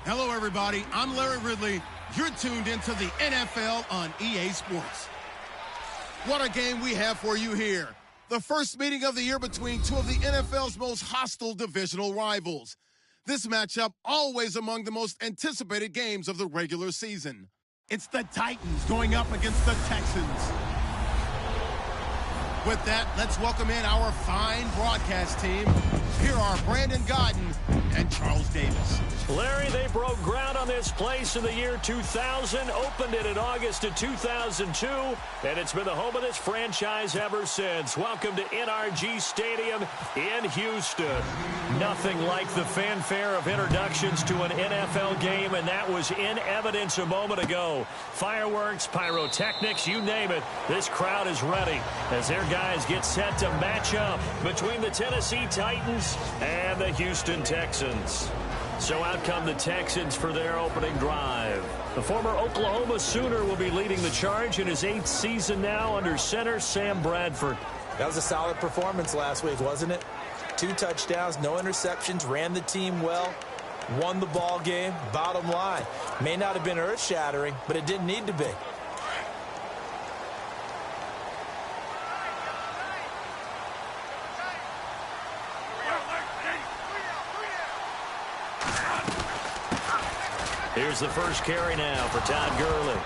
Hello, everybody. I'm Larry Ridley. You're tuned into the NFL on EA Sports. What a game we have for you here. The first meeting of the year between two of the NFL's most hostile divisional rivals. This matchup always among the most anticipated games of the regular season. It's the Titans going up against the Texans. With that, let's welcome in our fine broadcast team. Here are Brandon Godden and Charles Davis. Larry, they broke ground on this place in the year 2000, opened it in August of 2002, and it's been the home of this franchise ever since. Welcome to NRG Stadium in Houston. Nothing like the fanfare of introductions to an NFL game, and that was in evidence a moment ago. Fireworks, pyrotechnics, you name it, this crowd is ready as their guys get set to match up between the Tennessee Titans and the Houston Texans. So out come the Texans for their opening drive. The former Oklahoma Sooner will be leading the charge in his 8th season now under center Sam Bradford. That was a solid performance last week, wasn't it? 2 touchdowns, no interceptions, ran the team well, won the ball game. Bottom line, may not have been earth-shattering, but it didn't need to be. Here's the first carry now for Todd Gurley.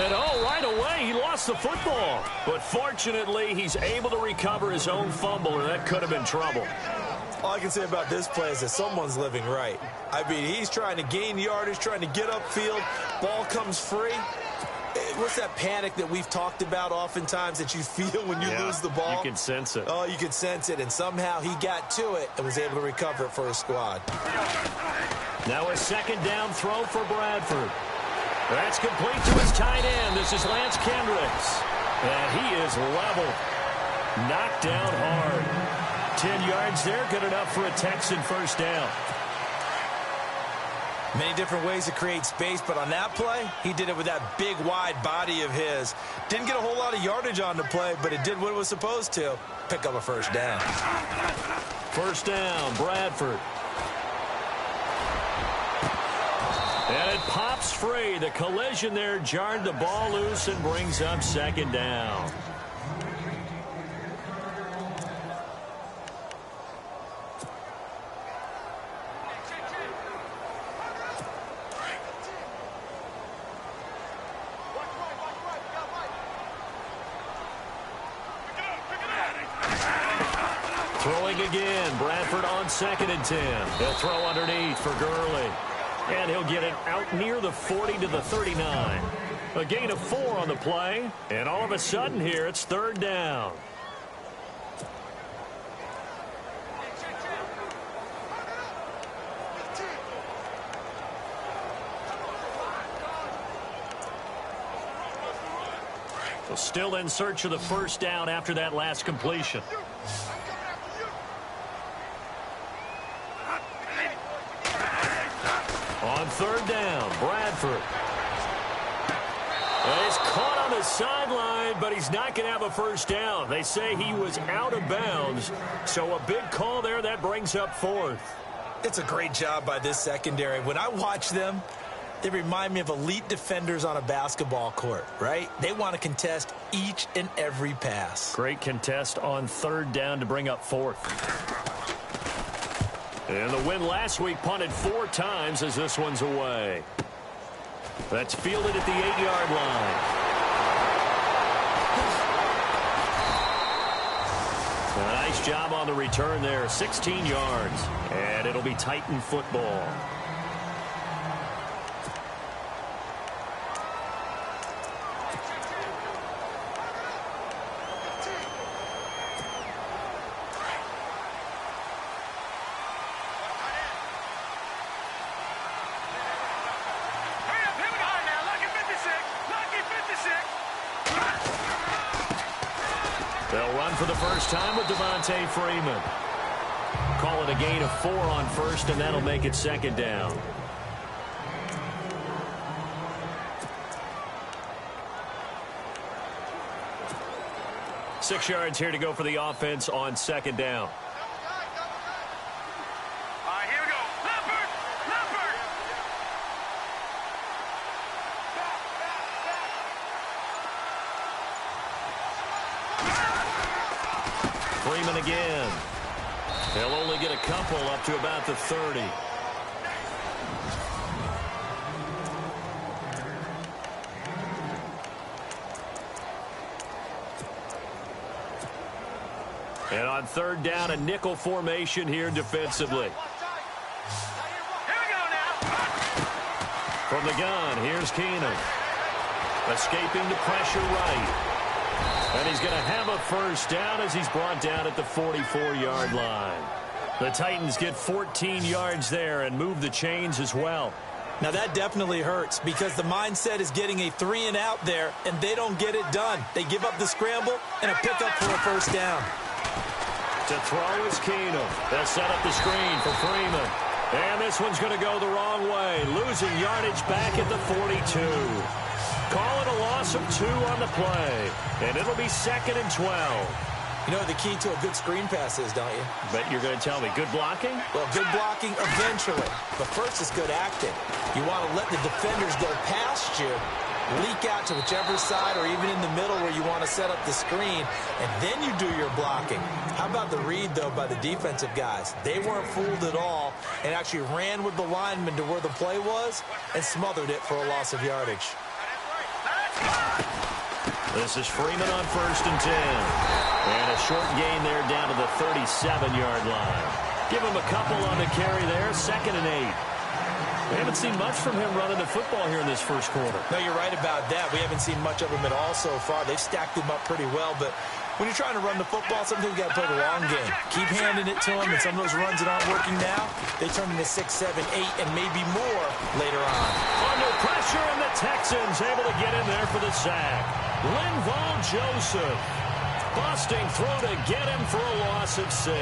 And right away, he lost the football. But fortunately, he's able to recover his own fumble, or that could have been trouble. All I can say about this play is that someone's living right. I mean, he's trying to gain yardage, trying to get upfield. Ball comes free. What's that panic that we've talked about oftentimes that you feel when you lose the ball? You can sense it. Oh, you can sense it. And somehow he got to it and was able to recover it for his squad. Now a second down throw for Bradford. That's complete to his tight end. This is Lance Kendricks. And he is level. Knocked down hard. 10 yards there, good enough for a Texan first down. Many different ways to create space, but on that play, he did it with that big, wide body of his. Didn't get a whole lot of yardage on the play, but it did what it was supposed to. Pick up a first down. First down, Bradford. And it pops free. The collision there jarred the ball loose and brings up second down. Throwing again. Bradford on 2nd and 10. He'll throw underneath for Gurley. And he'll get it out near the 40 to the 39. A gain of 4 on the play. And all of a sudden here, it's 3rd down. So still in search of the first down after that last completion. On 3rd down, Bradford. He's caught on the sideline, but he's not going to have a first down. They say he was out of bounds, so a big call there that brings up 4th. It's a great job by this secondary. When I watch them, they remind me of elite defenders on a basketball court, right? They want to contest each and every pass. Great contest on 3rd down to bring up 4th. And the win last week punted 4 times as this one's away. That's fielded at the 8-yard line. A nice job on the return there. 16 yards. And it'll be Titan football. They'll run for the first time with Devontae Freeman. Call it a gain of 4 on 1st, and that'll make it 2nd down. Six yards here to go for the offense on 2nd down. Here we go. Leopard! Freeman again. He'll only get a couple up to about the 30. And on third down, a nickel formation here defensively. From the gun, here's Keenum. Escaping the pressure right. And he's going to have a first down as he's brought down at the 44-yard line. The Titans get 14 yards there and move the chains as well. Now that definitely hurts because the mindset is getting a 3-and-out there, and they don't get it done. They give up the scramble and a pickup for a first down. To throw is Keenum. They'll set up the screen for Freeman. And this one's going to go the wrong way. Losing yardage back at the 42. Call it a loss of 2 on the play. And it'll be 2nd and 12. You know the key to a good screen pass is, don't you? Bet you're going to tell me. Good blocking? Well, good blocking eventually. But first is good acting. You want to let the defenders go past you, leak out to whichever side or even in the middle where you want to set up the screen, and then you do your blocking. How about the read, though, by the defensive guys? They weren't fooled at all and actually ran with the lineman to where the play was and smothered it for a loss of yardage. This is Freeman on 1st and 10. And a short gain there down to the 37-yard line. Give him a couple on the carry there, 2nd and 8. We haven't seen much from him running the football here in this first quarter. No, you're right about that. We haven't seen much of him at all so far. They've stacked him up pretty well, but when you're trying to run the football, sometimes you got to play the long game. Keep handing it to him, and some of those runs that aren't working now, they turn into 6, 7, 8, and maybe more later on. Under pressure, and the Texans able to get in there for the sack. Linval Joseph busting through to get him for a loss of 6.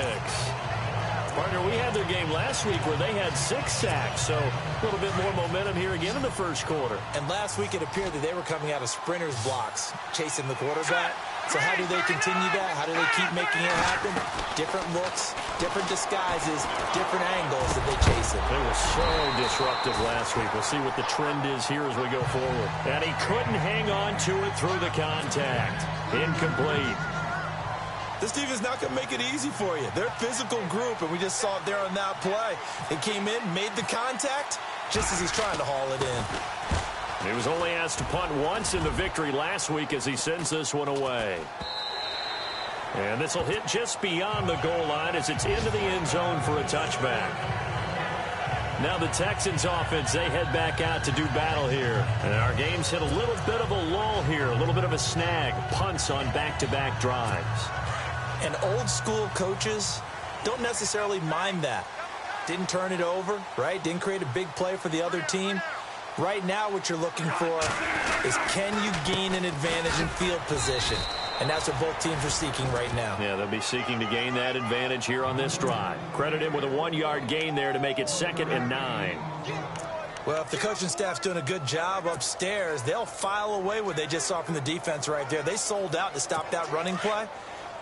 Partner, we had their game last week where they had 6 sacks, so a little bit more momentum here again in the first quarter. And last week it appeared that they were coming out of sprinters blocks, chasing the quarterback. So how do they continue that? How do they keep making it happen? Different looks, different disguises, different angles that they chase it. They were so disruptive last week. We'll see what the trend is here as we go forward. And he couldn't hang on to it through the contact. Incomplete. This team is not going to make it easy for you. They're a physical group, and we just saw it there on that play. They came in, made the contact, just as he's trying to haul it in. He was only asked to punt once in the victory last week as he sends this one away. And this will hit just beyond the goal line as it's into the end zone for a touchback. Now the Texans offense, they head back out to do battle here. And our game's hit a little bit of a lull here, a little bit of a snag. Punts on back-to-back drives. And old-school coaches don't necessarily mind that. Didn't turn it over, right? Didn't create a big play for the other team. Right now what you're looking for is can you gain an advantage in field position? And that's what both teams are seeking right now. Yeah, they'll be seeking to gain that advantage here on this drive. Credit him with a 1-yard gain there to make it 2nd and 9. Well, if the coaching staff's doing a good job upstairs, they'll file away what they just saw from the defense right there. They sold out to stop that running play.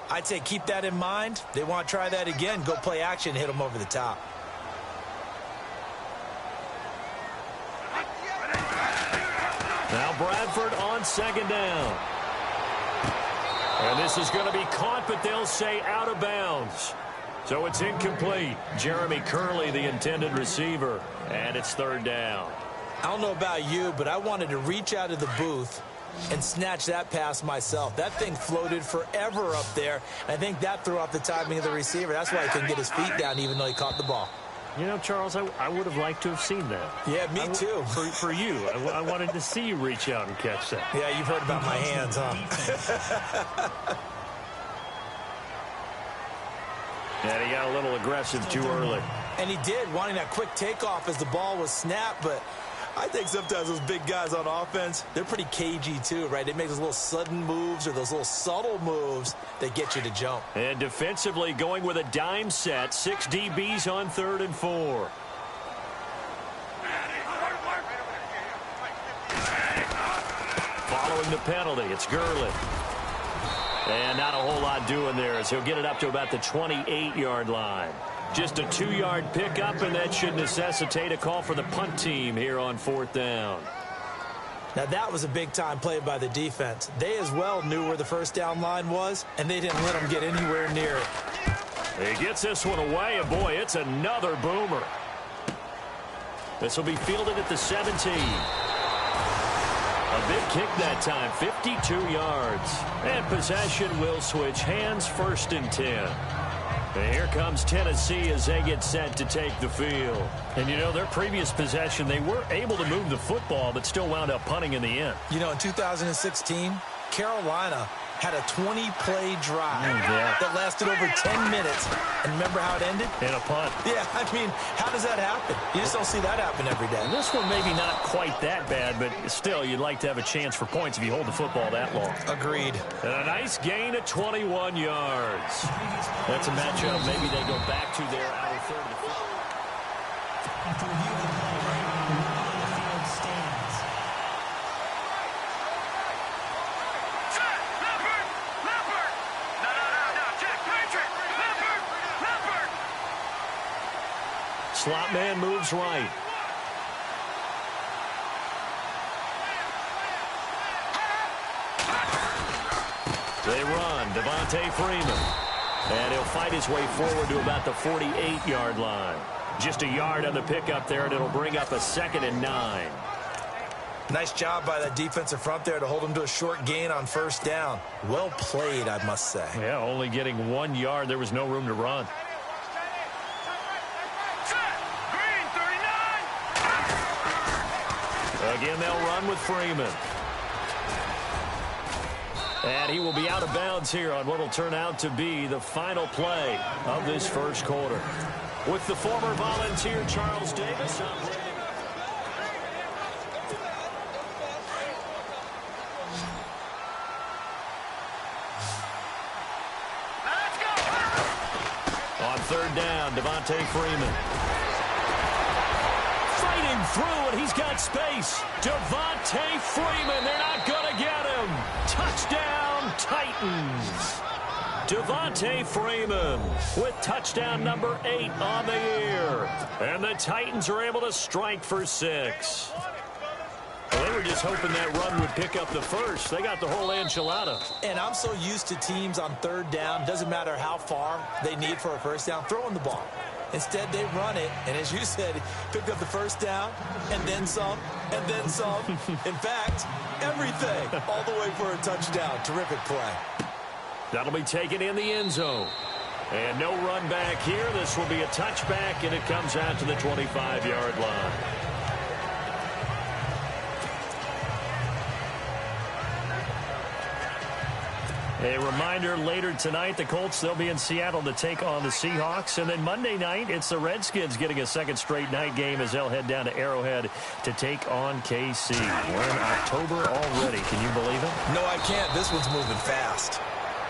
I'd say keep that in mind. They want to try that again. Go play action, hit them over the top. Now Bradford on 2nd down. And this is going to be caught, but they'll say out of bounds. So it's incomplete. Jeremy Curley, the intended receiver, and it's 3rd down. I don't know about you, but I wanted to reach out of the booth and snatch that pass myself. That thing floated forever up there. I think that threw off the timing of the receiver. That's why he couldn't get his feet down even though he caught the ball. You know, Charles, I would have liked to have seen that. Yeah, me too. For you. I wanted to see you reach out and catch that. Yeah, you've heard about my hands, huh? And he got a little aggressive too early. And he did, wanting that quick takeoff as the ball was snapped, but I think sometimes those big guys on offense, they're pretty cagey too, right? They make those little sudden moves or those little subtle moves that get you to jump. And defensively going with a dime set, 6 DBs on 3rd and 4. Following the penalty, it's Gurley. And not a whole lot doing there as he'll get it up to about the 28-yard line. Just a 2-yard pickup, and that should necessitate a call for the punt team here on 4th down. Now, that was a big-time play by the defense. They as well knew where the first down line was, and they didn't let them get anywhere near it. He gets this one away, and boy, it's another boomer. This will be fielded at the 17. A big kick that time, 52 yards. And possession will switch hands, 1st and 10. And here comes Tennessee as they get set to take the field. And, you know, their previous possession, they were able to move the football, but still wound up punting in the end. You know, in 2016, Carolina had a 20-play drive that lasted over 10 minutes. And remember how it ended? In a punt. Yeah, I mean, how does that happen? You just don't see that happen every day. And this one maybe not quite that bad, but still, you'd like to have a chance for points if you hold the football that long. Agreed. And a nice gain of 21 yards. That's a matchup. Maybe they go back to their outer third of the field. After reviewing the call right now, the middle of the field stands. Slot man moves right. They run. Devontae Freeman. And he'll fight his way forward to about the 48-yard line. Just a yard on the pickup there, and it'll bring up a 2nd and 9. Nice job by that defensive front there to hold him to a short gain on 1st down. Well played, I must say. Yeah, only getting 1 yard. There was no room to run. Again, they'll run with Freeman. And he will be out of bounds here on what will turn out to be the final play of this first quarter. With the former Volunteer Charles Davis. On 3rd down, Devontae Freeman. Fighting through, and he's got space. Devontae Freeman, they're not going to get him. Touchdown, Titans. Devontae Freeman with touchdown number 8 on the year. And the Titans are able to strike for 6. Well, they were just hoping that run would pick up the first. They got the whole enchilada. And I'm so used to teams on 3rd down, doesn't matter how far they need for a 1st down, throwing the ball. Instead, they run it, and as you said, pick up the 1st down, and then some, and then some. In fact, everything, all the way for a touchdown. Terrific play. That'll be taken in the end zone. And no run back here. This will be a touchback, and it comes out to the 25-yard line. A reminder, later tonight, the Colts, they'll be in Seattle to take on the Seahawks. And then Monday night, it's the Redskins getting a 2nd straight night game as they'll head down to Arrowhead to take on KC. We're in October already. Can you believe it? No, I can't. This one's moving fast.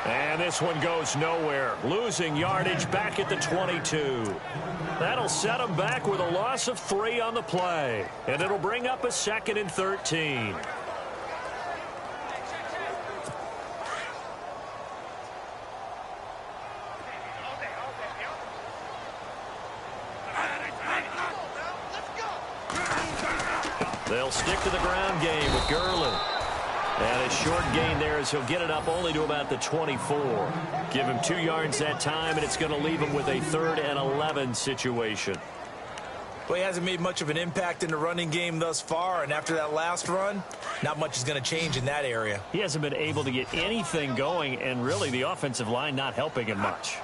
And this one goes nowhere. Losing yardage back at the 22. That'll set them back with a loss of 3 on the play. And it'll bring up a 2nd and 13. They'll stick to the ground game with Gurley. And a short gain there as he'll get it up only to about the 24. Give him 2 yards that time, and it's going to leave him with a 3rd and 11 situation. Well, he hasn't made much of an impact in the running game thus far, and after that last run, not much is going to change in that area. He hasn't been able to get anything going, and really the offensive line not helping him much.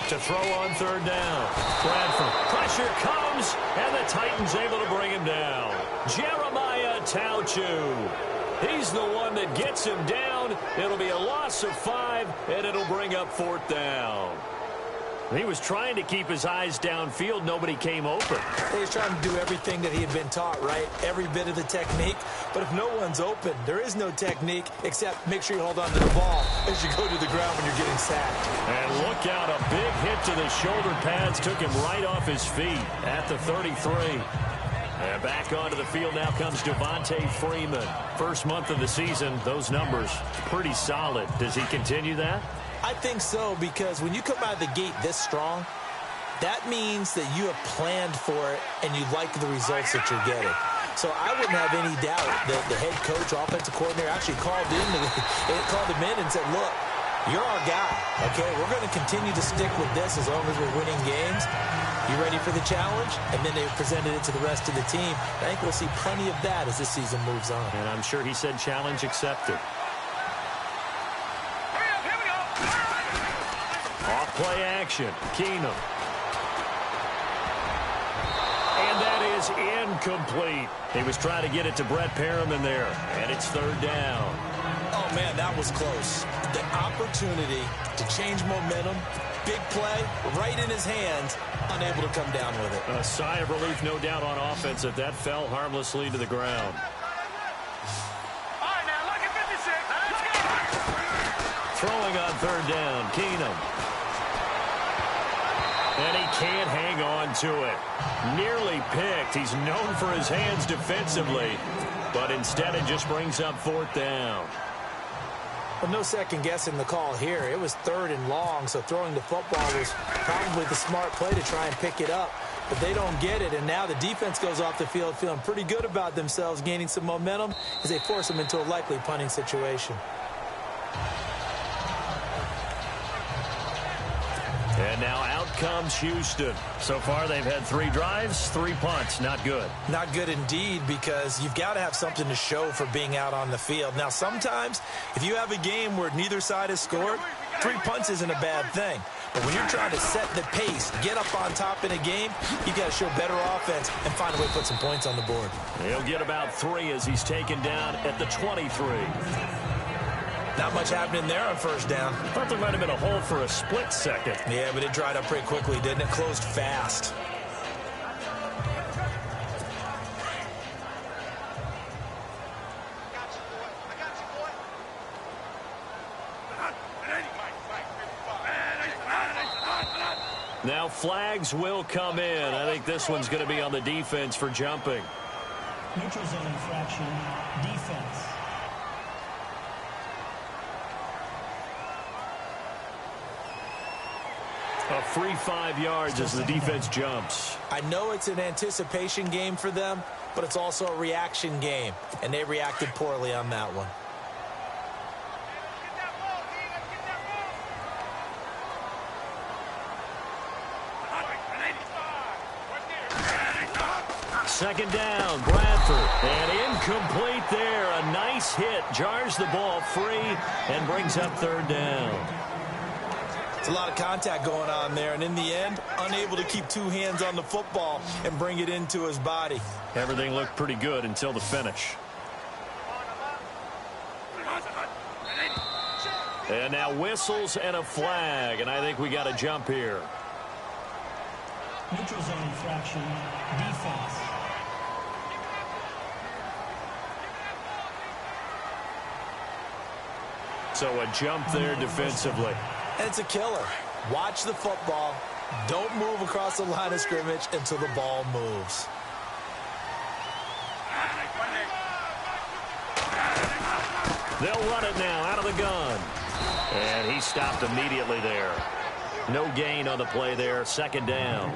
To throw on 3rd down. Bradford. Pressure comes, and the Titans able to bring him down. Jeremiah Tauchu. He's the one that gets him down. It'll be a loss of 5, and it'll bring up 4th down. He was trying to keep his eyes downfield. Nobody came open. He was trying to do everything that he had been taught, right? Every bit of the technique. But if no one's open, there is no technique except make sure you hold on to the ball as you go to the ground when you're getting sacked. And look out, a big hit to the shoulder pads took him right off his feet at the 33. And back onto the field now comes Devontae Freeman. First month of the season, those numbers pretty solid. Does he continue that? I think so, because when you come out of the gate this strong, that means that you have planned for it and you like the results that you're getting. So I wouldn't have any doubt that the head coach, offensive coordinator, actually called him in and said, look, you're our guy, okay? We're going to continue to stick with this as long as we're winning games. You ready for the challenge? And then they presented it to the rest of the team. I think we'll see plenty of that as this season moves on. And I'm sure he said challenge accepted. Off play action. Keenum. And that is incomplete. He was trying to get it to Brett Perriman there. And it's third down. Oh, man, that was close. The opportunity to change momentum, big play, right in his hands, unable to come down with it. A sigh of relief, no doubt, on offense that that fell harmlessly to the ground. All right, now look at 56. Let's go. Throwing on third down, Keenum. And he can't hang on to it. Nearly picked. He's known for his hands defensively, but instead it just brings up fourth down. Well, no second guessing the call here. It was third and long, so throwing the football was probably the smart play to try and pick it up. But they don't get it, and now the defense goes off the field feeling pretty good about themselves, gaining some momentum as they force them into a likely punting situation. And now out comes Houston. So far they've had 3 drives, 3 punts. Not good. Not good indeed, because you've got to have something to show for being out on the field. Now, sometimes if you have a game where neither side has scored, 3 punts isn't a bad thing. But when you're trying to set the pace, get up on top in a game, you've got to show better offense and find a way to put some points on the board. He'll get about 3 as he's taken down at the 23. Not much happening there on first down. Thought there might have been a hole for a split second. Yeah, but it dried up pretty quickly, didn't it? Closed fast. Now flags will come in. I think this one's going to be on the defense for jumping. Neutral zone infraction, defense. A free 5 yards as the defense jumps. I know it's an anticipation game for them, but it's also a reaction game, and they reacted poorly on that one. Second down, Bradford. And incomplete there. A nice hit. Jars the ball free and brings up third down. It's a lot of contact going on there, and in the end, unable to keep 2 hands on the football and bring it into his body. Everything looked pretty good until the finish. And now whistles and a flag, and I think we got a jump here. Neutral zone infraction, defense. So a jump there defensively. And it's a killer. Watch the football. Don't move across the line of scrimmage until the ball moves. They'll run it now out of the gun. And he stopped immediately there. No gain on the play there. Second down.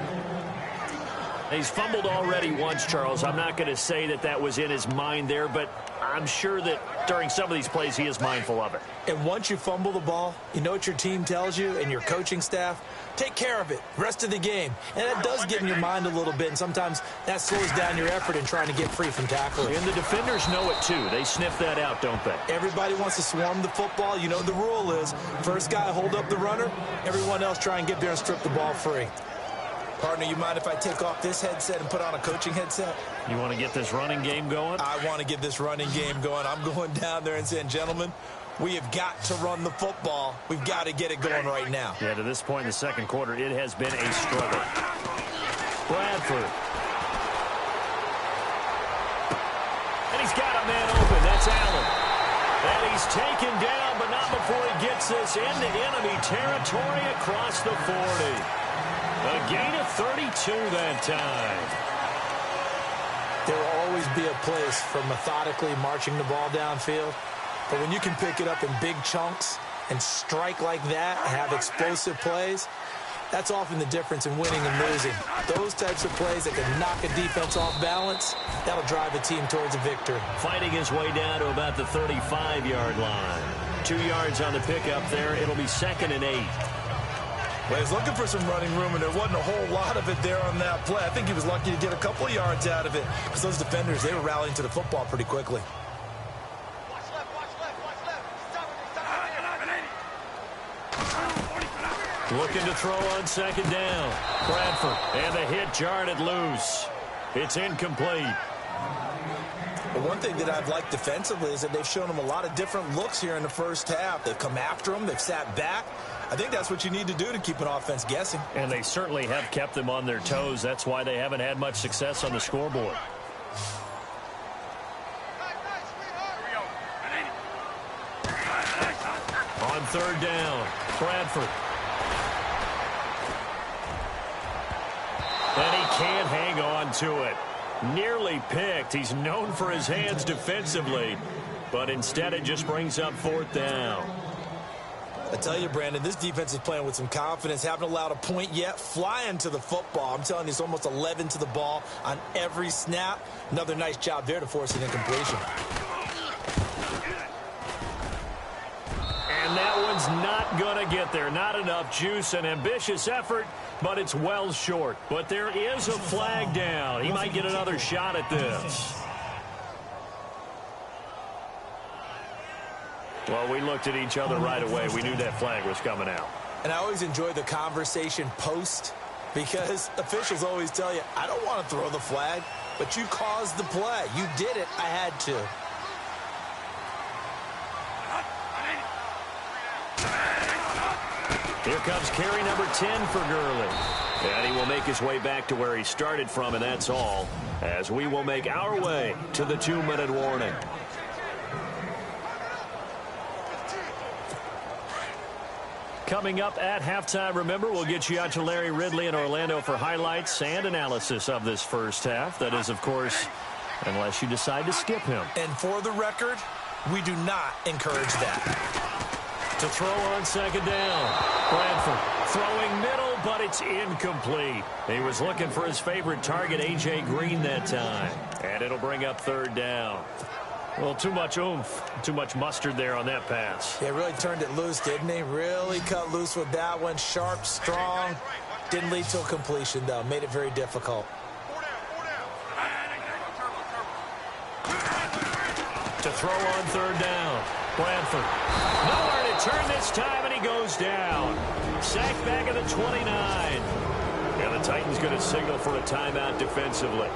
He's fumbled already once, Charles. I'm not going to say that that was in his mind there, but I'm sure that during some of these plays he is mindful of it. And once you fumble the ball, you know what your team tells you and your coaching staff? Take care of it rest of the game. And that does get in your mind a little bit, and sometimes that slows down your effort in trying to get free from tackling. And the defenders know it too. They sniff that out, don't they? Everybody wants to swarm the football. You know the rule is first guy hold up the runner, everyone else try and get there and strip the ball free. Partner, you mind if I take off this headset and put on a coaching headset? You want to get this running game going? I want to get this running game going. I'm going down there and saying, gentlemen, we have got to run the football. We've got to get it going right now. Yeah, to this point in the second quarter, it has been a struggle. Bradford. And he's got a man open. That's Allen. And he's taken down, but not before he gets this into enemy territory across the 40. A gain of 32 that time. There will always be a place for methodically marching the ball downfield. But when you can pick it up in big chunks and strike like that and have explosive plays, That's often the difference in winning and losing. Those types of plays that can knock a defense off balance, that'll drive a team towards a victory. Fighting his way down to about the 35-yard line. 2 yards on the pickup there. It'll be 2nd and 8. Well, he's looking for some running room, and there wasn't a whole lot of it there on that play. I think he was lucky to get a couple of yards out of it because those defenders, they were rallying to the football pretty quickly. Looking to throw on 2nd down. Bradford, and the hit jarred it loose. It's incomplete. But one thing that I've liked defensively is that they've shown him a lot of different looks here in the first half. They've come after him. They've sat back. I think that's what you need to do to keep an offense guessing. And they certainly have kept them on their toes. That's why they haven't had much success on the scoreboard. On 3rd down, Bradford. And he can't hang on to it. Nearly picked. He's known for his hands defensively, but instead it just brings up 4th down. I tell you, Brandon, this defense is playing with some confidence. Haven't allowed a point yet. Flying to the football. I'm telling you, it's almost 11 to the ball on every snap. Another nice job there to force an incompletion. And that one's not going to get there. Not enough juice. An ambitious effort, but it's well short. But there is a flag down. He might get another shot at this. Well, we looked at each other right away. We knew that flag was coming out. And I always enjoy the conversation post because officials always tell you, I don't want to throw the flag, but you caused the play. You did it. I had to. Here comes carry number 10 for Gurley. And he will make his way back to where he started from, and that's all, as we will make our way to the 2-minute warning. Coming up at halftime, remember, we'll get you out to Larry Ridley in Orlando for highlights and analysis of this first half. That is, of course, unless you decide to skip him. And for the record, we do not encourage that. To throw on 2nd down. Bradford throwing middle, but it's incomplete. He was looking for his favorite target, A.J. Green, that time. And it'll bring up 3rd down. Well, too much oomph, too much mustard there on that pass. Yeah, really turned it loose, didn't he? Really cut loose with that one. Sharp, strong. Didn't lead to a completion, though. Made it very difficult. To throw on 3rd down. Bradford. Nowhere to turn this time, and he goes down. Sacked back at the 29. And the Titans going to signal for a timeout defensively.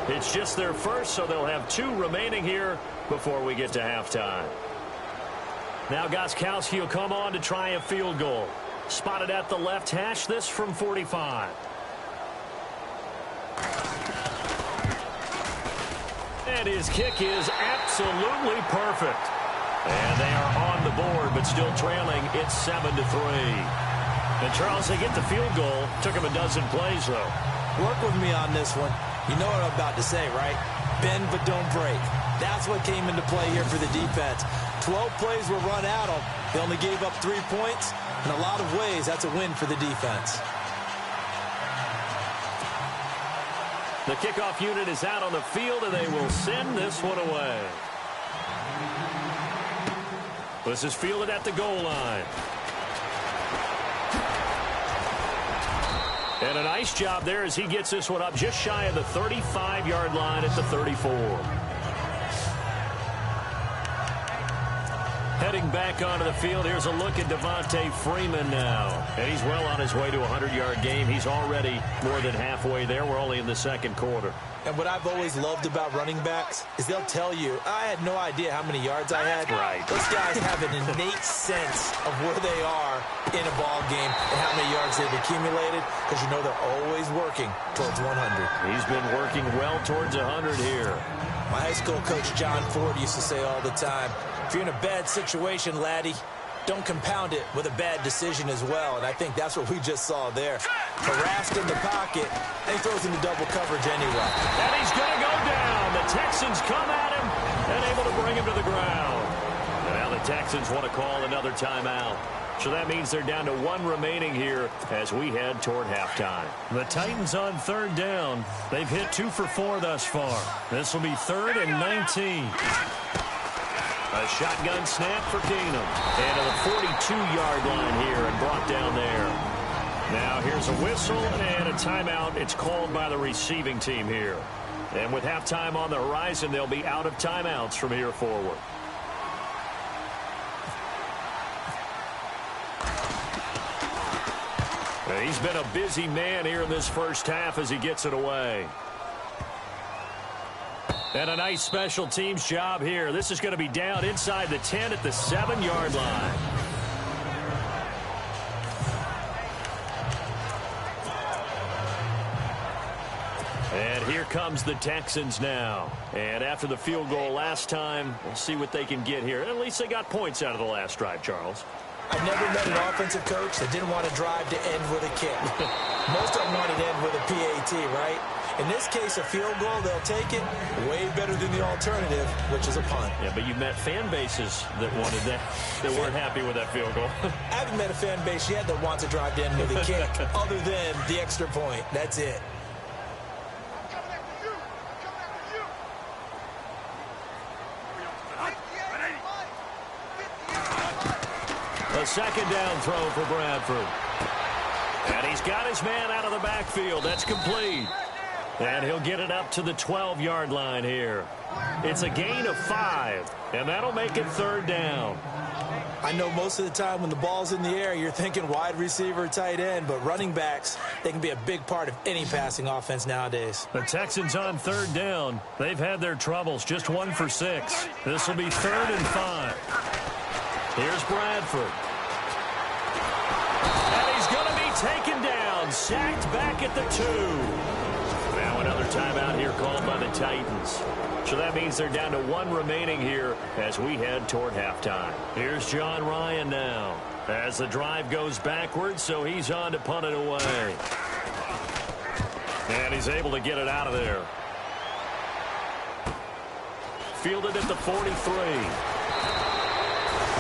It's just their first, so they'll have 2 remaining here before we get to halftime. Now Gostkowski will come on to try a field goal. Spotted at the left hash, this from 45. And his kick is absolutely perfect. And they are on the board, but still trailing. It's 7-3. And Charles, they get the field goal. Took him a dozen plays, though. Work with me on this one. You know what I'm about to say, right? Bend but don't break. That's what came into play here for the defense. 12 plays were run at them. They only gave up 3 points. In a lot of ways, that's a win for the defense. The kickoff unit is out on the field, and they will send this one away. This is fielded at the goal line. And a nice job there as he gets this one up just shy of the 35-yard line at the 34. Heading back onto the field, here's a look at Devontae Freeman now. And he's well on his way to a 100-yard game. He's already more than halfway there. We're only in the 2nd quarter. And what I've always loved about running backs is they'll tell you, I had no idea how many yards I had. Right. Those guys have an innate sense of where they are in a ball game and how many yards they've accumulated because you know they're always working towards 100. He's been working well towards 100 here. My high school coach, John Ford, used to say all the time, if you're in a bad situation, laddie, don't compound it with a bad decision as well. And I think that's what we just saw there. Harassed in the pocket, and he throws into double coverage anyway. And he's going to go down. The Texans come at him and able to bring him to the ground. And now the Texans want to call another timeout. So that means they're down to 1 remaining here as we head toward halftime. The Titans on 3rd down. They've hit 2 for 4 thus far. This will be 3rd and 19. A shotgun snap for Keenum. And to the 42-yard line here and brought down there. Now here's a whistle and a timeout. It's called by the receiving team here. And with halftime on the horizon, they'll be out of timeouts from here forward. He's been a busy man here in this first half as he gets it away. And a nice special teams job here. This is going to be down inside the 10 at the 7-yard line. And here comes the Texans now. And after the field goal last time, we'll see what they can get here. At least they got points out of the last drive, Charles. I've never met an offensive coach that didn't want to drive to end with a kick. Most of them wanted to end with a PAT, right? In this case, a field goal, they'll take it. Way better than the alternative, which is a punt. Yeah, but you've met fan bases that wanted that weren't happy with that field goal. I haven't met a fan base yet that wants to drive to end with a kick other than the extra point. That's it. A 2nd down throw for Bradford. And he's got his man out of the backfield. That's complete. And he'll get it up to the 12-yard line here. It's a gain of 5, and that'll make it 3rd down. I know most of the time when the ball's in the air, you're thinking wide receiver, tight end, but running backs, they can be a big part of any passing offense nowadays. The Texans on 3rd down. They've had their troubles, just 1 for 6. This will be 3rd and 5. Here's Bradford. And he's going to be taken down, sacked back at the 2. Now another timeout here called by the Titans. So that means they're down to 1 remaining here as we head toward halftime. Here's John Ryan now as the drive goes backwards, so he's on to punt it away. And he's able to get it out of there. Fielded at the 43.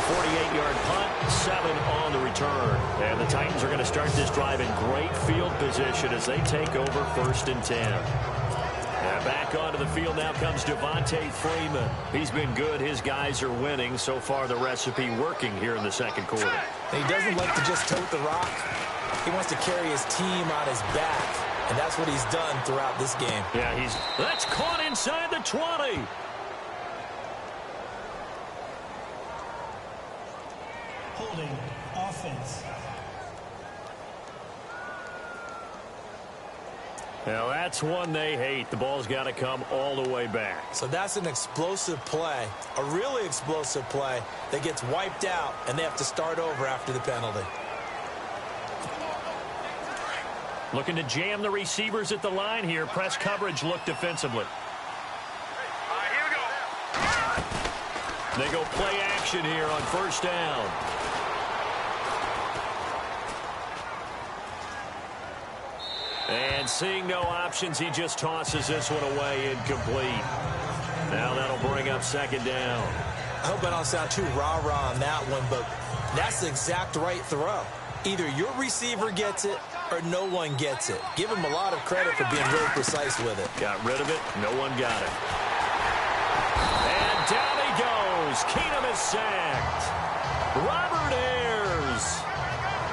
48-yard punt, 7 on the return. And the Titans are going to start this drive in great field position as they take over 1st and 10. And back onto the field now comes Devontae Freeman. He's been good. His guys are winning. So far, the recipe working here in the 2nd quarter. And he doesn't like to just tote the rock. He wants to carry his team on his back. And that's what he's done throughout this game. Yeah, that's caught inside the 20. Holding offense. Now, that's one they hate. The ball's got to come all the way back. So that's an explosive play, a really explosive play that gets wiped out, and they have to start over after the penalty. Looking to jam the receivers at the line here. Press coverage look defensively. All right, here we go. They go play action here on 1st down. And seeing no options, he just tosses this one away incomplete. Now that'll bring up 2nd down. I hope I don't sound too rah-rah on that one, but that's the exact right throw. Either your receiver gets it or no one gets it. Give him a lot of credit for being really precise with it. Got rid of it. No one got it. And down he goes. Keenum is sacked. Robert Ayers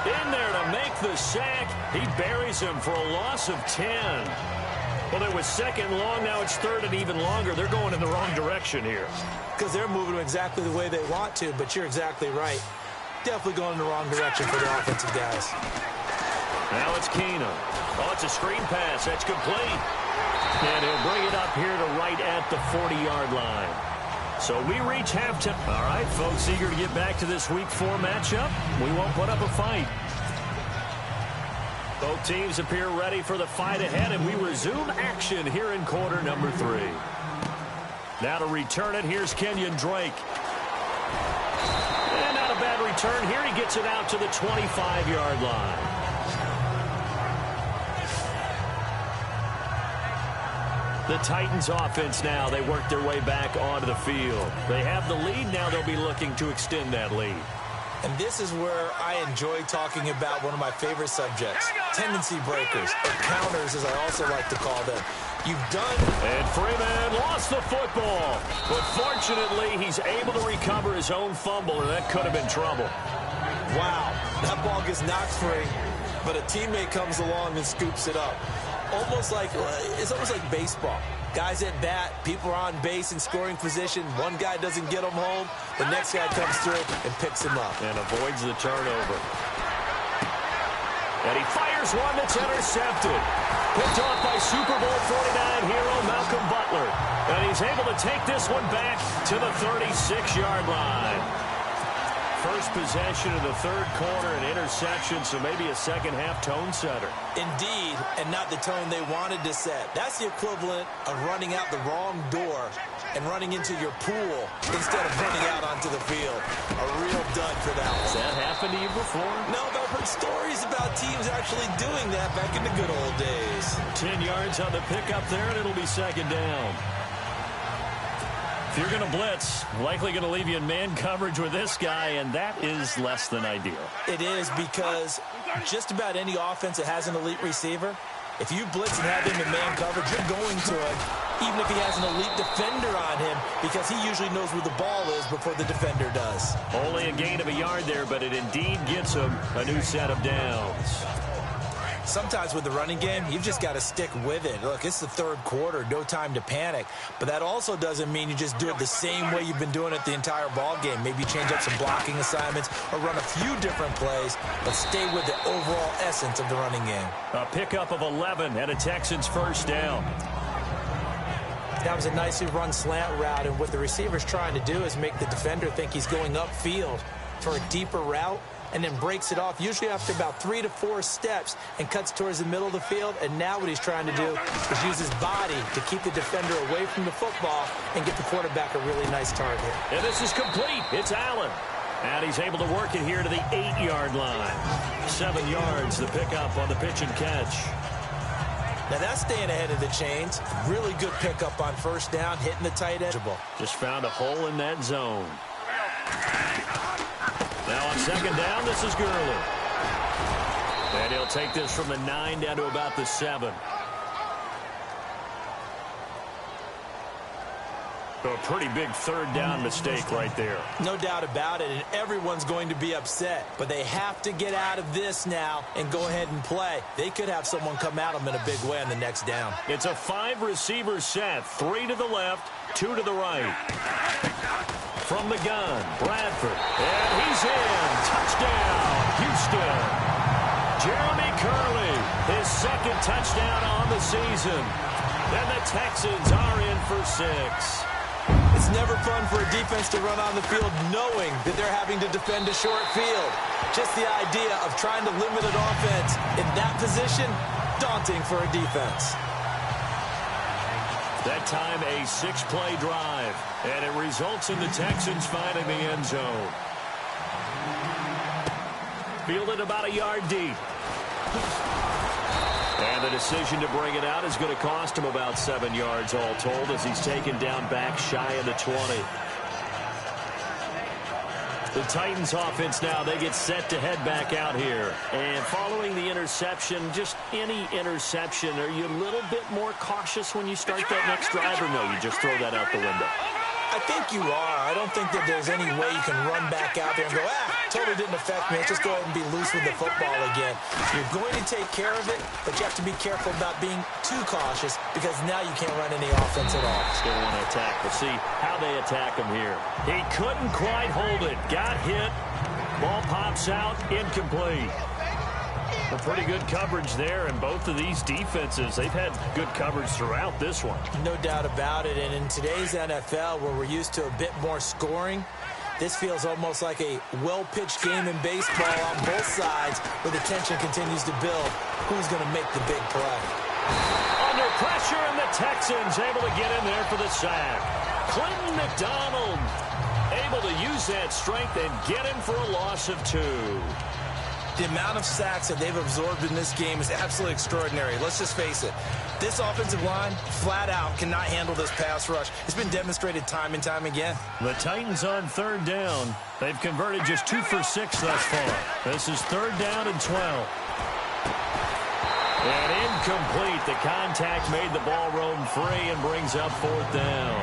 in there to make the sack. He buries him for a loss of 10. Well, it was 2nd long. Now it's 3rd and even longer. They're going in the wrong direction here. Because they're moving exactly the way they want to, but you're exactly right. Definitely going in the wrong direction for the offensive guys. Now it's Keenum. Oh, it's a screen pass. That's complete. And he'll bring it up here to right at the 40-yard line. So we reach halftime. All right, folks, eager to get back to this Week 4 matchup. We won't put up a fight. Both teams appear ready for the fight ahead, and we resume action here in quarter number 3. Now to return it, here's Kenyon Drake. And not a bad return here. He gets it out to the 25-yard line. The Titans offense now, they work their way back onto the field. They have the lead, now they'll be looking to extend that lead. And this is where I enjoy talking about one of my favorite subjects, tendency breakers, or counters as I also like to call them. You've done... And Freeman lost the football. But fortunately, he's able to recover his own fumble, and that could have been trouble. Wow, that ball gets knocked free, but a teammate comes along and scoops it up. It's almost like baseball. Guys at bat, people are on base in scoring position. One guy doesn't get him home. The next guy comes through and picks him up. And avoids the turnover. And he fires one that's intercepted. Picked off by Super Bowl 49 hero Malcolm Butler. And he's able to take this one back to the 36-yard line. First possession of the third quarter, an interception, so maybe a second-half tone setter. Indeed, and not the tone they wanted to set. That's the equivalent of running out the wrong door and running into your pool instead of running out onto the field. A real dud for that one. Has that happened to you before? No, but I've heard stories about teams actually doing that back in the good old days. 10 yards on the pickup there, and it'll be second down. If you're going to blitz, likely going to leave you in man coverage with this guy, and that is less than ideal. It is, because just about any offense that has an elite receiver, if you blitz and have him in man coverage, you're going to him, even if he has an elite defender on him, because he usually knows where the ball is before the defender does. Only a gain of a yard there, but it indeed gets him a new set of downs. Sometimes with the running game, you've just got to stick with it. Look, it's the third quarter, no time to panic. But that also doesn't mean you just do it the same way you've been doing it the entire ball game. Maybe change up some blocking assignments or run a few different plays, but stay with the overall essence of the running game. A pickup of 11 and a Texans first down. That was a nicely run slant route, and what the receiver's trying to do is make the defender think he's going upfield for a deeper route, and then breaks it off, usually after about 3 to 4 steps, and cuts towards the middle of the field. And now what he's trying to do is use his body to keep the defender away from the football and get the quarterback a really nice target. And this is complete. It's Allen. And he's able to work it here to the 8-yard line. 7 yards, the pickup on the pitch and catch. Now that's staying ahead of the chains. Really good pickup on first down, hitting the tight end. Just found a hole in that zone. Now on second down, this is Gurley. And he'll take this from the 9 down to about the 7. So a pretty big third down mistake right there. No doubt about it, and everyone's going to be upset. But they have to get out of this now and go ahead and play. They could have someone come at them in a big way on the next down. It's a 5-receiver set. 3 to the left, 2 to the right. From the gun, Bradford. And he's in. Touchdown, Houston. Jeremy Curley, his second touchdown on the season. And the Texans are in for 6. It's never fun for a defense to run on the field knowing that they're having to defend a short field. Just the idea of trying to limit an offense in that position, daunting for a defense. That time a 6-play drive, and it results in the Texans finding the end zone. Fielded about a yard deep. And the decision to bring it out is going to cost him about 7 yards all told, as he's taken down back shy of the 20. The Titans offense now, they get set to head back out here. And following the interception, just any interception, are you a little bit more cautious when you start that next drive, or no, you just throw that out the window? I think you are. I don't think that there's any way you can run back out there and go, totally didn't affect me. Let's just go ahead and be loose with the football again. You're going to take care of it, but you have to be careful about being too cautious, because now you can't run any offense at all. Still want to attack. We'll see how they attack him here. He couldn't quite hold it. Got hit. Ball pops out. Incomplete. A pretty good coverage there, and both of these defenses, they've had good coverage throughout this one. No doubt about it, and in today's NFL, where we're used to a bit more scoring, this feels almost like a well-pitched game in baseball on both sides, where the tension continues to build. Who's going to make the big play? Under pressure, and the Texans able to get in there for the sack. Clinton McDonald able to use that strength and get him for a loss of 2. The amount of sacks that they've absorbed in this game is absolutely extraordinary. Let's just face it. This offensive line, flat out, cannot handle this pass rush. It's been demonstrated time and time again. The Titans on third down. They've converted just 2 for 6 thus far. This is third down and 12. And incomplete. The contact made the ball roam free and brings up fourth down.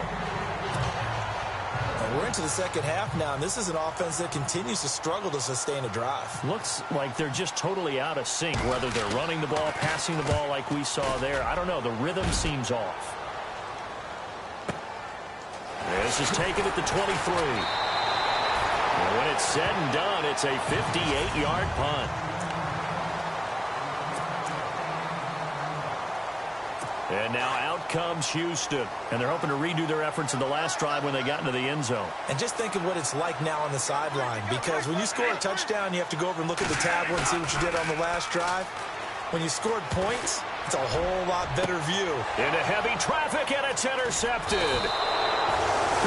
We're into the second half now, and this is an offense that continues to struggle to sustain a drive. Looks like they're just totally out of sync, whether they're running the ball, passing the ball like we saw there. I don't know. The rhythm seems off. This is taken at the 23. And when it's said and done, it's a 58-yard punt. And now out comes Houston. And they're hoping to redo their efforts in the last drive when they got into the end zone. And just think of what it's like now on the sideline. Because when you score a touchdown, you have to go over and look at the tablet and see what you did on the last drive. When you scored points, it's a whole lot better view. Into heavy traffic, and it's intercepted.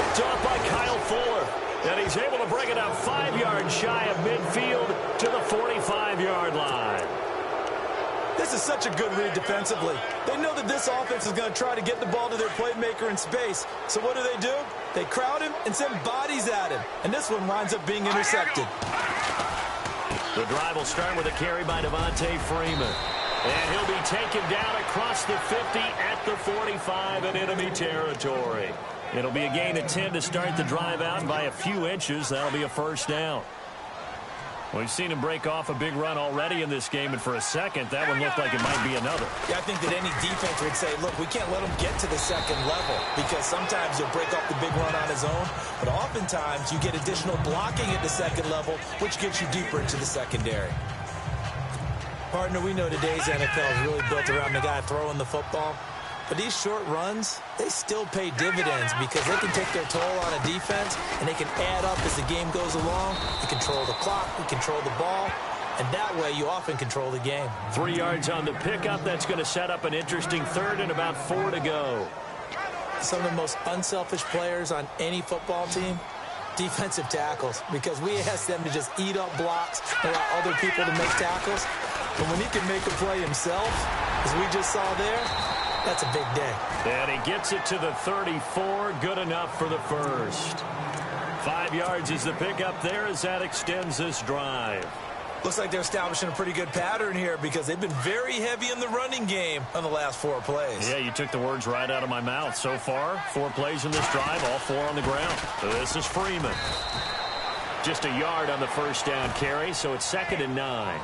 Picked off by Kyle Fuller. And he's able to bring it up 5 yards shy of midfield to the 45-yard line. This is such a good read defensively. They know that this offense is going to try to get the ball to their playmaker in space. So what do? They crowd him and send bodies at him. And this one winds up being intercepted. The drive will start with a carry by Devontae Freeman. And he'll be taken down across the 50 at the 45 in enemy territory. It'll be a gain of 10 to start the drive out, and by a few inches, that'll be a first down. We've seen him break off a big run already in this game, and for a second, that one looked like it might be another. Yeah, I think that any defense would say, look, we can't let him get to the second level, because sometimes he'll break off the big run on his own, but oftentimes you get additional blocking at the second level, which gets you deeper into the secondary. Partner, we know today's NFL is really built around the guy throwing the football. But these short runs, they still pay dividends because they can take their toll on a defense, and they can add up as the game goes along. You control the clock, you control the ball, and that way you often control the game. 3 yards on the pickup. That's going to set up an interesting third and about 4 to go. Some of the most unselfish players on any football team, defensive tackles, because we ask them to just eat up blocks and allow other people to make tackles. But when he can make a play himself, as we just saw there, that's a big day. And he gets it to the 34. Good enough for the first. 5 yards is the pickup there as that extends this drive. Looks like they're establishing a pretty good pattern here because they've been very heavy in the running game on the last 4 plays. Yeah, you took the words right out of my mouth. So far, 4 plays in this drive, all 4 on the ground. This is Freeman. Just a yard on the first down carry, so it's 2nd and 9.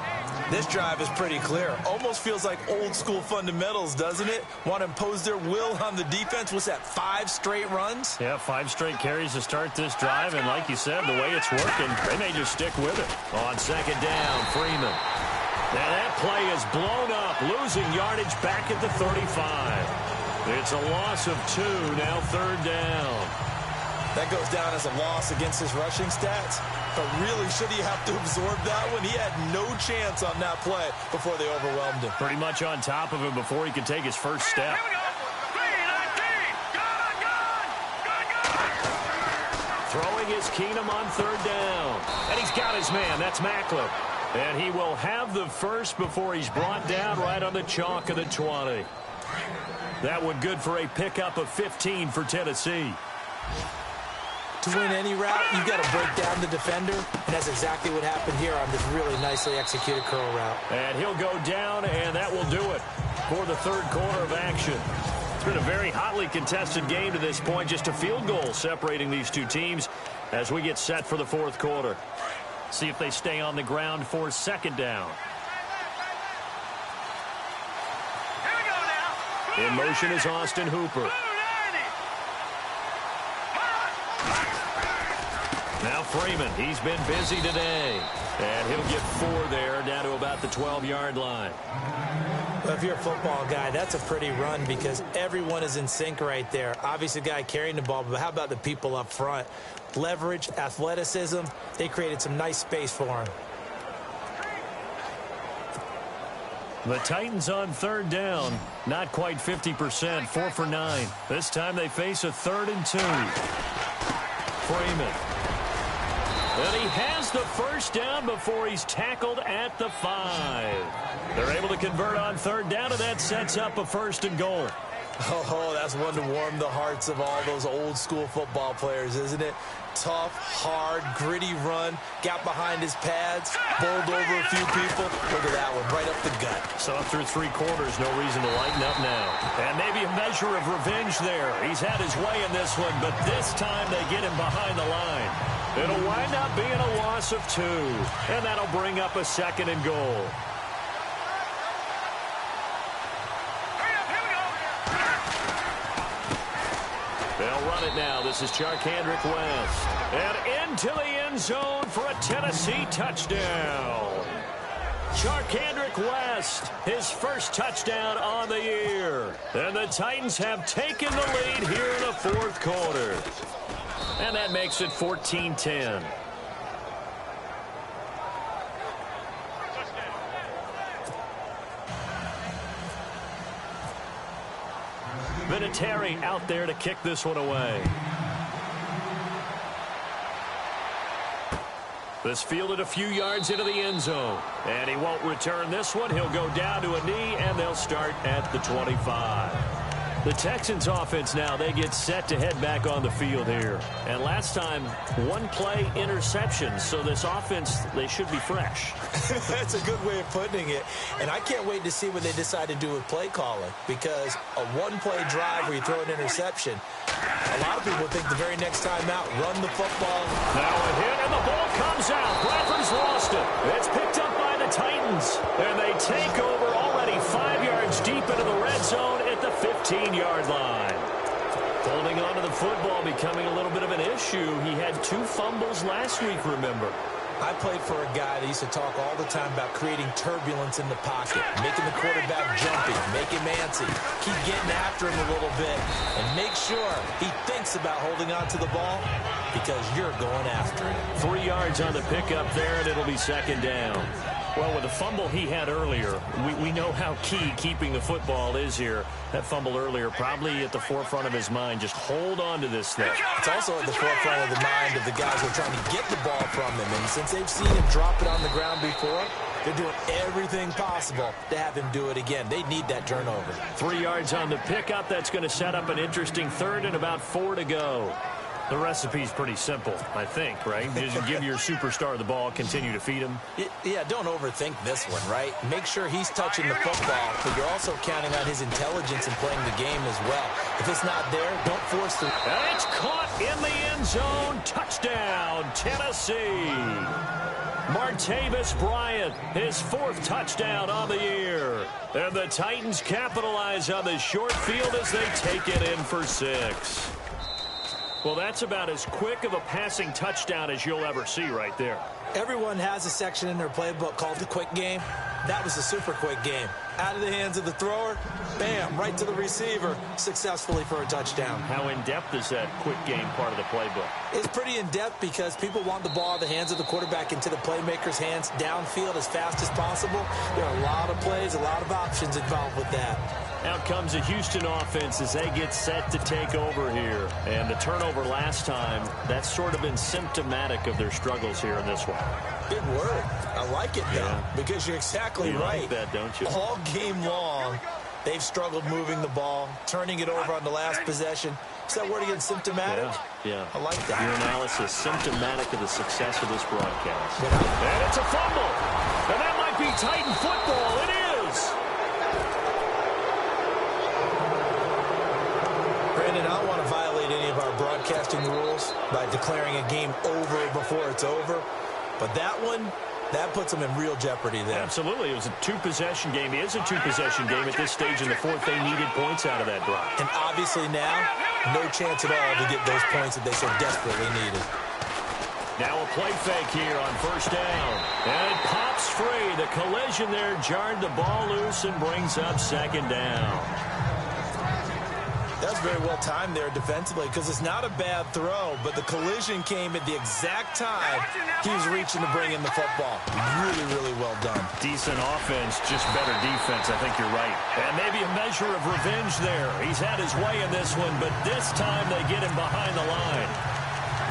This drive is pretty clear. Almost feels like old school fundamentals, doesn't it? Want to impose their will on the defense. What's that, 5 straight runs? Yeah, 5 straight carries to start this drive, and like you said, the way it's working, they may just stick with it. On 2nd down, Freeman. Now that play is blown up, losing yardage back at the 35. It's a loss of 2, now 3rd down. That goes down as a loss against his rushing stats. But really, should he have to absorb that one? He had no chance on that play before they overwhelmed him. Pretty much on top of him before he could take his first step. Here we go. 3-19. Throwing is Keenum on 3rd down. And he's got his man. That's Macklin. And he will have the first before he's brought down right on the chalk of the 20. That one good for a pickup of 15 for Tennessee. To win any route, you've got to break down the defender, and that's exactly what happened here on this really nicely executed curl route. And he'll go down, and that will do it for the 3rd quarter of action. It's been a very hotly contested game to this point, just a field goal separating these two teams as we get set for the 4th quarter. See if they stay on the ground for 2nd down. Here we go now. In motion is Austin Hooper. Now Freeman, he's been busy today. And he'll get 4 there, down to about the 12-yard line. Well, if you're a football guy, that's a pretty run because everyone is in sync right there. Obviously, the guy carrying the ball, but how about the people up front? Leverage, athleticism, they created some nice space for him. The Titans on 3rd down, not quite 50%, 4 for 9. This time they face a 3rd and 2. Freeman. And he has the first down before he's tackled at the 5. They're able to convert on third down, and that sets up a 1st and goal. Oh, that's one to warm the hearts of all those old-school football players, isn't it? Tough, hard, gritty run, got behind his pads, bowled over a few people. Look at that one, right up the gut. So through 3 quarters, no reason to lighten up now. And maybe a measure of revenge there. He's had his way in this one, but this time they get him behind the line. It'll wind up being a loss of 2, and that'll bring up a 2nd and goal. They'll run it now. This is Charkandrick West. And into the end zone for a Tennessee touchdown. Charkandrick West, his first touchdown on the year. And the Titans have taken the lead here in the 4th quarter. And that makes it 14-10. Vinatieri out there to kick this one away. This fielded a few yards into the end zone. And he won't return this one. He'll go down to a knee, and they'll start at the 25. The Texans offense now, they get set to head back on the field here. And last time, 1-play interception. So this offense, they should be fresh. That's a good way of putting it. And I can't wait to see what they decide to do with play calling. Because a 1-play drive where you throw an interception, a lot of people think the very next time out, run the football. Now a hit, and the ball comes out. Bradford's lost it. It's picked up by the Titans. And they take over already 5 yards deep into the red zone at the 15-yard line. Holding on to the football becoming a little bit of an issue. He had 2 fumbles last week, remember. I played for a guy that used to talk all the time about creating turbulence in the pocket, making the quarterback jumpy, make him antsy, keep getting after him a little bit, and make sure he thinks about holding on to the ball because you're going after it. 3 yards on the pickup there, and it'll be 2nd down. Well, with the fumble he had earlier, we know how key keeping the football is here. That fumble earlier probably at the forefront of his mind. Just hold on to this thing. It's also at the forefront of the mind of the guys who are trying to get the ball from him. And since they've seen him drop it on the ground before, they're doing everything possible to have him do it again. They need that turnover. 3 yards on the pickup. That's going to set up an interesting 3rd and about 4 to go. The recipe's pretty simple, I think, right? Just give your superstar the ball, continue to feed him. Yeah, don't overthink this one, right? Make sure he's touching the football, but you're also counting on his intelligence in playing the game as well. If it's not there, don't force the... And it's caught in the end zone. Touchdown, Tennessee. Martavis Bryant, his 4th touchdown on the year. And the Titans capitalize on the short field as they take it in for 6. Well, that's about as quick of a passing touchdown as you'll ever see right there. Everyone has a section in their playbook called the quick game. That was a super quick game. Out of the hands of the thrower, bam, right to the receiver, successfully for a touchdown. How in-depth is that quick game part of the playbook? It's pretty in-depth because people want the ball in the hands of the quarterback into the playmaker's hands downfield as fast as possible. There are a lot of plays, a lot of options involved with that. Out comes the Houston offense as they get set to take over here. And the turnover last time, that's sort of been symptomatic of their struggles here in this one. Good word. I like it, though, because you're exactly right. You like that, don't you? All game long, they've struggled moving the ball, turning it over on the last possession. Is that word again, symptomatic? Yeah. I like that. Your analysis, symptomatic of the success of this broadcast. And it's a fumble. And that might be Titan football. It is. Brandon, I don't want to violate any of our broadcasting rules by declaring a game over before it's over. But that one, that puts them in real jeopardy there. Absolutely. It was a 2-possession game. It is a 2-possession game at this stage in the 4th. They needed points out of that drive. And obviously now, no chance at all to get those points that they so desperately needed. Now a play fake here on 1st down. And it pops free. The collision there jarred the ball loose and brings up 2nd down. That's very well timed there defensively because it's not a bad throw, but the collision came at the exact time he was reaching to bring in the football. Really, really well done. Decent offense, just better defense. I think you're right. And maybe a measure of revenge there. He's had his way in this one, but this time they get him behind the line.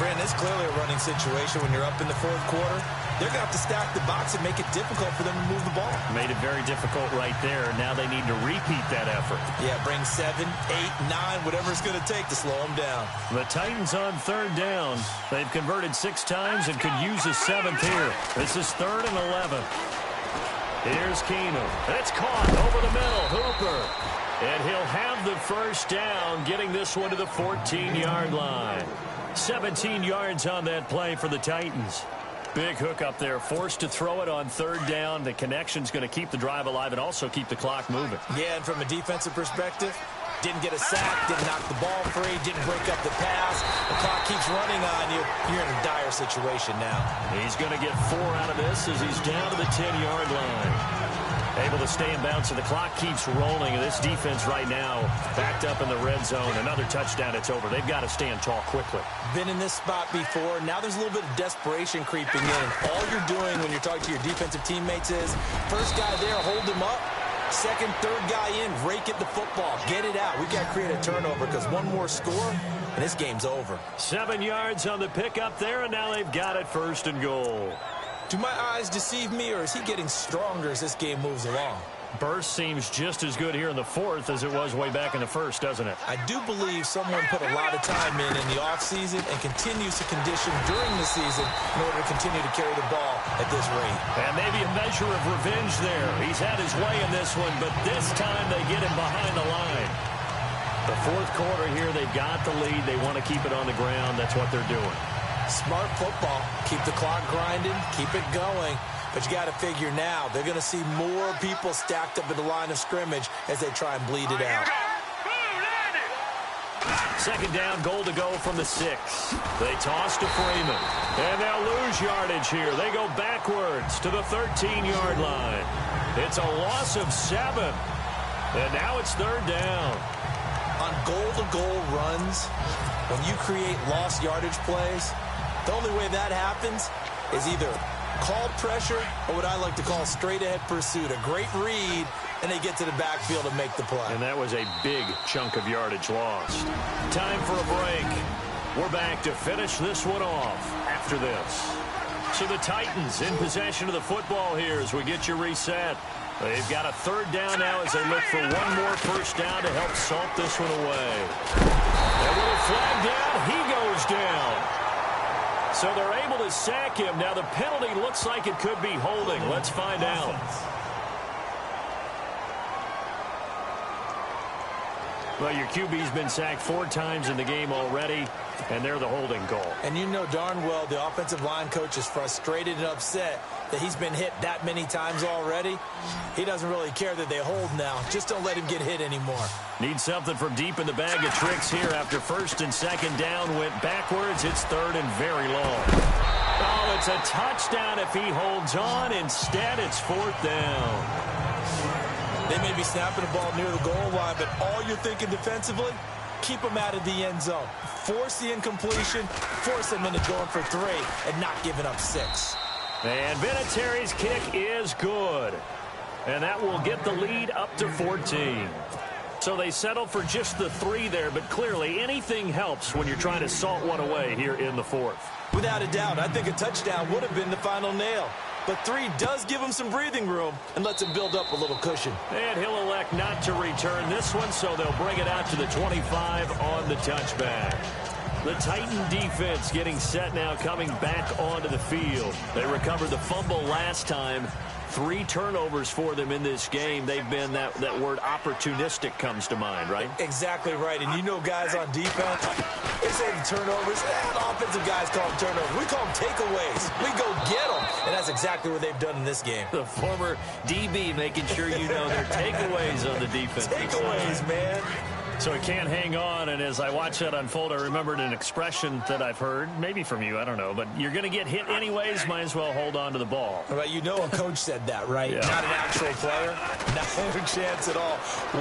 Brandon, it's clearly a running situation when you're up in the fourth quarter. They're going to have to stack the box and make it difficult for them to move the ball. Made it very difficult right there. Now they need to repeat that effort. Yeah, bring 7, 8, 9, whatever it's going to take to slow them down. The Titans on third down. They've converted 6 times and could use a 7th here. This is 3rd and 11. Here's Keenum. It's caught over the middle. Hooper. And he'll have the first down, getting this one to the 14-yard line. 17 yards on that play for the Titans. Big hook up there, forced to throw it on third down. The connection's going to keep the drive alive and also keep the clock moving. Yeah, and from a defensive perspective, didn't get a sack, didn't knock the ball free, didn't break up the pass. The clock keeps running on you. You're in a dire situation now. He's going to get 4 out of this as he's down to the 10-yard line. Able to stay in bounds, so the clock keeps rolling. And this defense right now backed up in the red zone. Another touchdown, it's over. They've got to stand tall quickly. Been in this spot before. Now there's a little bit of desperation creeping in. All you're doing when you're talking to your defensive teammates is, first guy there, hold him up. Second, third guy in, rake at the football. Get it out. We've got to create a turnover because one more score, and this game's over. 7 yards on the pickup there, and now they've got it 1st and goal. Do my eyes deceive me, or is he getting stronger as this game moves along? Burst seems just as good here in the 4th as it was way back in the 1st, doesn't it? I do believe someone put a lot of time in the offseason and continues to condition during the season in order to continue to carry the ball at this rate. And maybe a measure of revenge there. He's had his way in this one, but this time they get him behind the line. The 4th quarter here, they've got the lead. They want to keep it on the ground. That's what they're doing. Smart football. Keep the clock grinding. Keep it going. But you got to figure now, they're going to see more people stacked up at the line of scrimmage as they try and bleed it out. 2nd down, goal to go from the 6. They toss to Freeman. And they'll lose yardage here. They go backwards to the 13-yard line. It's a loss of 7. And now it's 3rd down. On goal-to-goal runs, when you create lost yardage plays, the only way that happens is either called pressure or what I like to call straight-ahead pursuit. A great read, and they get to the backfield and make the play. And that was a big chunk of yardage lost. Time for a break. We're back to finish this one off after this. So the Titans in possession of the football here as we get you reset. They've got a 3rd down now as they look for one more first down to help salt this one away. A little flag down. He goes down. So they're able to sack him. Now the penalty looks like it could be holding. Let's find out. Well, your QB's been sacked 4 times in the game already, and they're the holding call. And you know darn well the offensive line coach is frustrated and upset that he's been hit that many times already. He doesn't really care that they hold now. Just don't let him get hit anymore. Need something from deep in the bag of tricks here after 1st and 2nd down went backwards. It's 3rd and very long. Oh, it's a touchdown if he holds on. Instead, it's 4th down. They may be snapping the ball near the goal line, but all you're thinking defensively, keep them out of the end zone. Force the incompletion, force them into going for 3, and not giving up 6. And Vinatieri's kick is good. And that will get the lead up to 14. So they settle for just the 3 there, but clearly anything helps when you're trying to salt one away here in the 4th. Without a doubt, I think a touchdown would have been the final nail. But 3 does give him some breathing room and lets him build up a little cushion. And he'll elect not to return this one, so they'll bring it out to the 25 on the touchback. The Titan defense getting set now, coming back onto the field. They recovered the fumble last time. 3 turnovers for them in this game. They've been, that word opportunistic comes to mind, right? Exactly right. And you know guys on defense, they say the turnovers, offensive guys call them turnovers. We call them takeaways. We go get them. And that's exactly what they've done in this game. The former DB making sure you know their takeaways on the defense. Takeaways, man. So it can't hang on, and as I watch that unfold, I remembered an expression that I've heard, maybe from you, I don't know, but you're going to get hit anyways, might as well hold on to the ball. Well, you know a coach said that, right? Yeah. Not an actual player. Not a chance at all.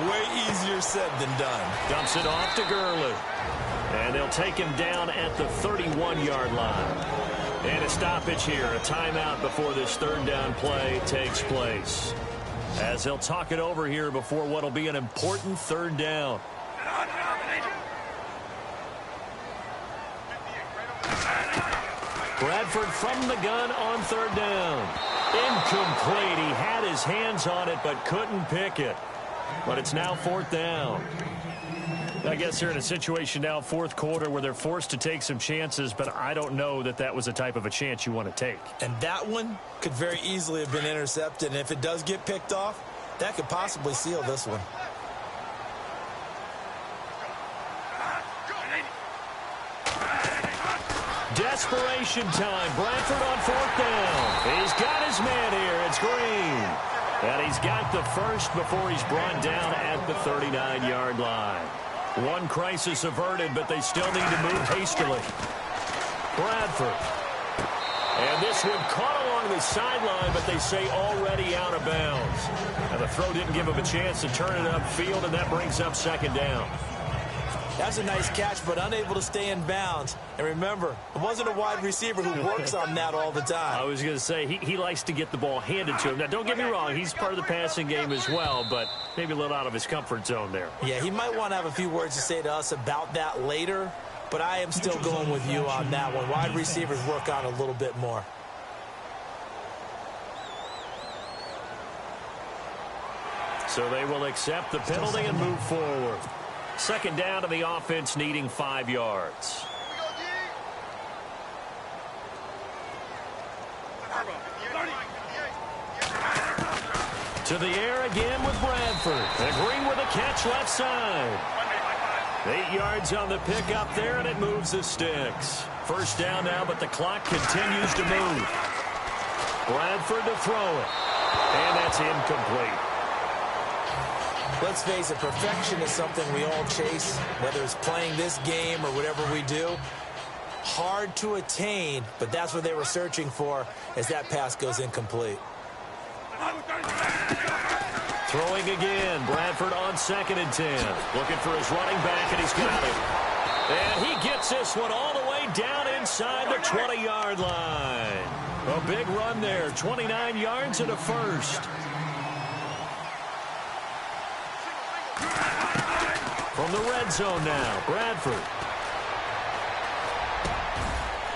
Way easier said than done. Dumps it off to Gurley. And they'll take him down at the 31-yard line. And a stoppage here, a timeout before this 3rd down play takes place. As they'll talk it over here before what will be an important 3rd down. Bradford from the gun on third down. Incomplete. He had his hands on it but couldn't pick it. But it's now fourth down. I guess they're in a situation now, fourth quarter, where they're forced to take some chances, but I don't know that that was the type of a chance you want to take. And that one could very easily have been intercepted. And if it does get picked off, that could possibly seal this one. Desperation time. Bradford on fourth down. He's got his man here. It's Green. And he's got the first before he's brought down at the 39-yard line. One crisis averted, but they still need to move hastily. Bradford. And this one caught along the sideline, but they say already out of bounds. And the throw didn't give him a chance to turn it upfield, and that brings up second down. That's a nice catch, but unable to stay in bounds. And remember, it wasn't a wide receiver who works on that all the time. I was going to say, he likes to get the ball handed to him. Now, don't get me wrong, he's part of the passing game as well, but maybe a little out of his comfort zone there. Yeah, he might want to have a few words to say to us about that later, but I am still going with you on that one. Wide receivers work on a little bit more. So they will accept the penalty and move forward. Second down to the offense, needing 5 yards. To the air again with Bradford. And Green with a catch left side. 8 yards on the pickup there, and it moves the sticks. First down now, but the clock continues to move. Bradford to throw it. And that's incomplete. Let's face it, perfection is something we all chase, whether it's playing this game or whatever we do. Hard to attain, but that's what they were searching for as that pass goes incomplete. Throwing again. Bradford on 2nd and 10. Looking for his running back, and he's got it. And he gets this one all the way down inside the 20-yard line. A big run there. 29 yards and a first. From the red zone now, Bradford.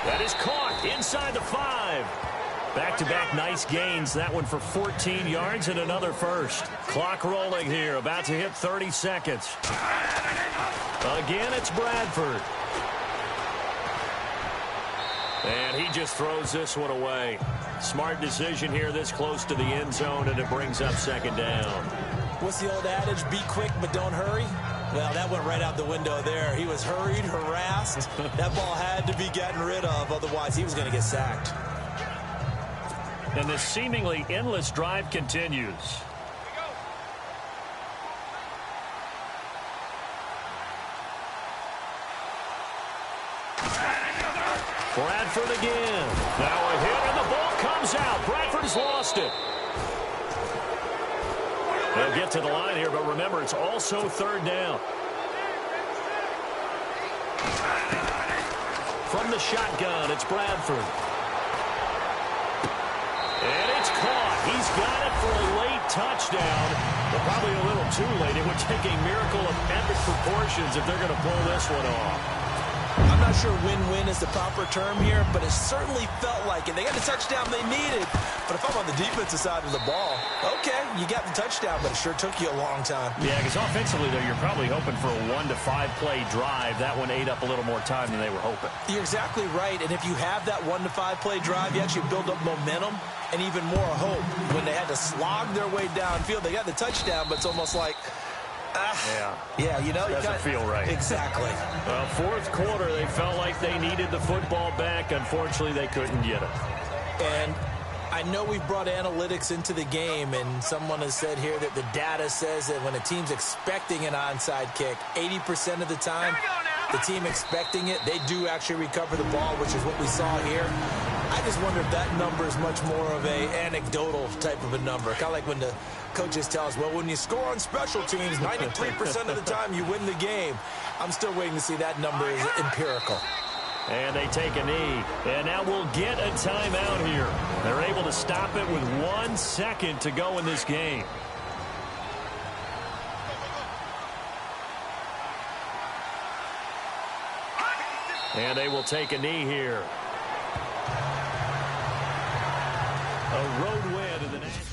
That is caught inside the 5. Back-to-back nice gains. That one for 14 yards and another first. Clock rolling here, about to hit 30 seconds. Again, it's Bradford. And he just throws this one away. Smart decision here this close to the end zone, and it brings up second down. What's the old adage? Be quick, but don't hurry. Well, that went right out the window there. He was hurried, harassed. That ball had to be gotten rid of, otherwise he was going to get sacked. And this seemingly endless drive continues. Bradford again. Now a hit, and the ball comes out. Bradford's lost it. They'll get to the line here, but remember, it's also third down. From the shotgun, it's Bradford. And it's caught. He's got it for a late touchdown, but probably a little too late. It would take a miracle of epic proportions if they're going to pull this one off. I'm not sure win-win is the proper term here, but it certainly felt like it. They got the touchdown they needed, but if I'm on the defensive side of the ball, okay, you got the touchdown, but it sure took you a long time. Yeah, because offensively, though, you're probably hoping for a 1 to 5 play drive. That one ate up a little more time than they were hoping. You're exactly right, and if you have that 1 to 5 play drive, you actually build up momentum and even more hope. When they had to slog their way downfield, they got the touchdown, but it's almost like, yeah, you know, doesn't feel right. Exactly. Well, fourth quarter, they felt like they needed the football back. Unfortunately, they couldn't get it. And I know we've brought analytics into the game, and someone has said here that the data says that when a team's expecting an onside kick, 80% of the time, the team expecting it, they do actually recover the ball, which is what we saw here. I just wonder if that number is much more of a anecdotal type of a number. Kind of like when the coaches tell us, well, when you score on special teams, 93% of the time you win the game. I'm still waiting to see that number is empirical. And they take a knee. And now we'll get a timeout here. They're able to stop it with 1 second to go in this game. And they will take a knee here. A road win in the National.